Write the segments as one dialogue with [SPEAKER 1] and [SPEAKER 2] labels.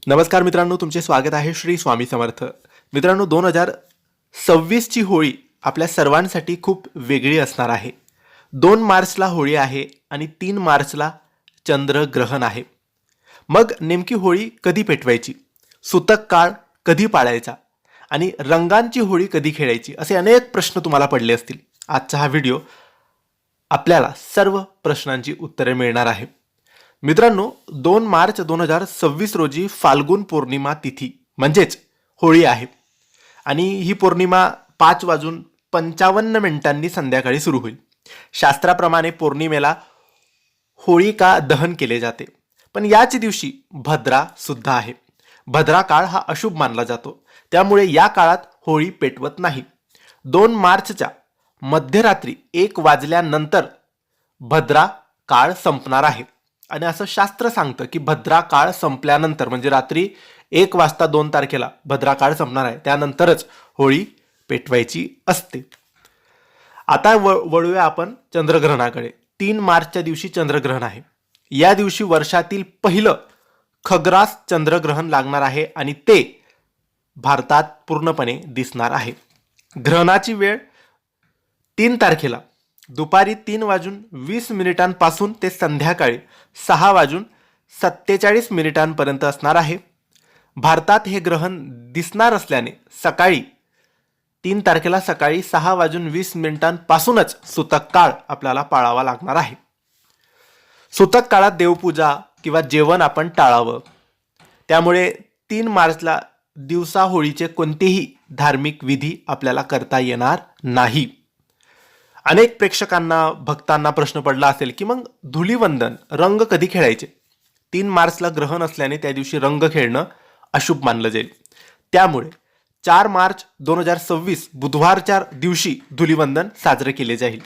[SPEAKER 1] नमस्कार मित्रांनो, तुमचे स्वागत आहे श्री स्वामी समर्थ. मित्रांनो, 2026ची होळी आपल्या सर्वांसाठी खूप वेगळी असणार आहे. 2 मार्चला होळी आहे आणि 3 मार्चला चंद्रग्रहण आहे. मग नेमकी होळी कधी पेटवायची, सूतक काळ कधी पाळायचा आणि रंगांची होळी कधी खेळायची, असे अनेक प्रश्न तुम्हाला पडले असतील. आजचा हा व्हिडिओ आपल्याला सर्व प्रश्नांची उत्तरे मिळणार आहे. मित्रांनो, 2 मार्च 2026 रोजी फाल्गुन पौर्णिमा तिथी म्हणजेच होळी आहे आणि ही पौर्णिमा 5:55 संध्याकाळी सुरू होईल. शास्त्राप्रमाणे पौर्णिमेला होळिका दहन केले जाते, पण याच दिवशी भद्रा सुद्धा आहे. भद्रा काळ हा अशुभ मानला जातो, त्यामुळे या काळात होळी पेटवत नाही. 2 मार्चच्या मध्यरात्री 1 वाजल्यानंतर भद्रा काळ संपणार आहे आणि असं शास्त्र सांगतं की भद्रा काळ संपल्यानंतर म्हणजे रात्री 1 वाजता 2 तारखेला भद्रा काळ संपणार आहे, त्यानंतरच होळी पेटवायची असते. आता वळूया आपण चंद्रग्रहणाकडे. 3 मार्चच्या दिवशी चंद्रग्रहण आहे. या दिवशी वर्षातील पहिलं खग्रास चंद्रग्रहण लागणार आहे आणि ते भारतात पूर्णपणे दिसणार आहे. ग्रहणाची वेळ 3 तारखेला दुपारी 3:20 पासून ते संध्याकाळी 6:47 असणार आहे. भारतात हे ग्रहण दिसणार असल्याने 3 तारखेला सकाळी 6:20 पासूनच सूतक काळ आपल्याला पाळावा लागणार आहे. सूतक काळात देवपूजा किंवा जेवण आपण टाळावं. त्यामुळे 3 मार्चला दिवसा होळीचे कोणतेही धार्मिक विधी आपल्याला करता येणार नाही. अनेक प्रेक्षकांना, भक्तांना प्रश्न पडला असेल की मग धुलीवंदन, रंग कधी खेळायचे? 3 मार्चला ग्रहण असल्याने त्या दिवशी रंग खेळणं अशुभ मानलं जाईल. त्यामुळे 4 मार्च 2026 बुधवारच्या दिवशी धुलीवंदन साजरे केले जाईल.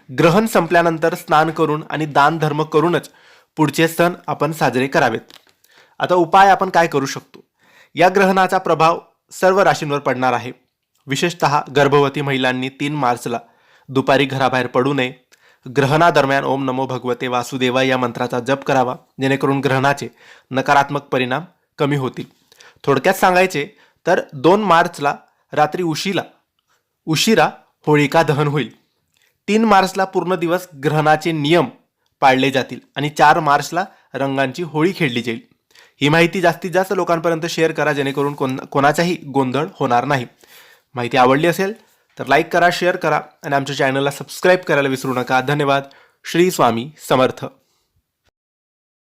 [SPEAKER 1] ग्रहण संपल्यानंतर स्नान करून आणि दान धर्म करूनच पुढचे सण आपण साजरे करावेत. आता उपाय आपण काय करू शकतो? या ग्रहणाचा प्रभाव सर्व राशींवर पडणार आहे. विशेषतः गर्भवती महिलांनी 3 मार्चला दुपारी घराबाहेर पडू नये. ग्रहणादरम्यान ओम नमो भगवते वासुदेवा या मंत्राचा जप करावा, जेणेकरून ग्रहणाचे नकारात्मक परिणाम कमी होतील. थोडक्यात सांगायचे तर 2 मार्चला रात्री उशिरा होळिका दहन होईल. 3 मार्चला पूर्ण दिवस ग्रहणाचे नियम पाळले जातील आणि 4 मार्चला रंगांची होळी खेळली जाईल. ही माहिती जास्तीत जास्त लोकांपर्यंत शेअर करा, जेणेकरून कोणाचाही गोंधळ होणार नाही. माहिती आवडली असेल तर लाईक करा, शेअर करा आणि आमच्या चॅनलला सबस्क्राईब करायला विसरू नका. धन्यवाद. श्री स्वामी समर्थ.